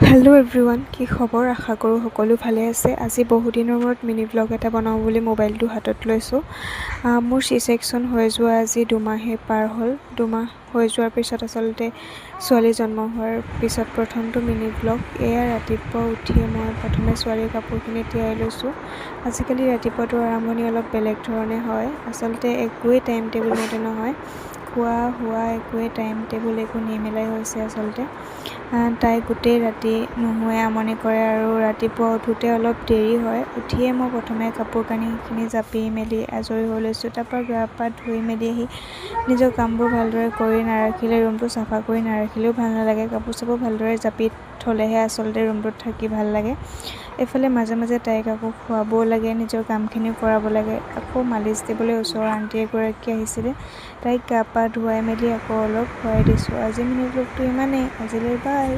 Hello' everyone, কি খবৰ? আশা কৰোঁ সকলো ভালে আছে। আজি বহুদিনৰ মূৰত মিনি ব্লগ এটা বনাওঁ বুলি মোবাইলটো হাতত লৈছোঁ। মোৰ C-section হৈ যোৱা আজি 2 মাহেই পাৰ হ'ল। 2 মাহ হৈ যোৱাৰ পিছত আচলতে ছোৱালী জন্ম হোৱাৰ পিছত প্ৰথমটো মিনি ব্লগ। এয়া ৰাতিপুৱা উঠিয়ে মই প্ৰথমে ছোৱালীৰ কাপোৰখিনি তিয়াই লৈছোঁ। আজিকালি ৰাতিপুৱাটো আৰম্ভণি অলপ বেলেগ ধৰণে হয়। আচলতে একোৱেই টাইম টেবুল মতে নহয়। খোৱা শোৱা একোৱেই টাইম টেবুল একো নিমিলাই হৈছে আচলতে। তাই গোটেই ৰাতি নুশুৱে, আমনি কৰে আৰু ৰাতিপুৱা উঠোঁতে অলপ দেৰি হয়। উঠিয়ে মই প্ৰথমে কাপোৰ কানিখিনি জাপি মেলি আজৰি হৈ লৈছোঁ। তাৰপৰা গা পা ধুই মেলি আহি নিজৰ কামবোৰ ভালদৰে কৰি নাৰাখিলে, ৰুমটো চাফা কৰি নাৰাখিলেও ভাল নালাগে। কাপোৰ চাপোৰ ভালদৰে জাপি থ'লেহে আচলতে ৰুমটোত থাকি ভাল লাগে। এইফালে মাজে মাজে তাইক আকৌ খুৱাবও লাগে, নিজৰ কামখিনিও কৰাব লাগে। আকৌ মালিচ দিবলৈ ওচৰৰ আণ্টি এগৰাকী আহিছিলে, তাইক গা পা ধুৱাই মেলি আকৌ অলপ খুৱাই দিছোঁ। আজি মিনি ব্লগটো ইমানেই। আজিলৈ বাই।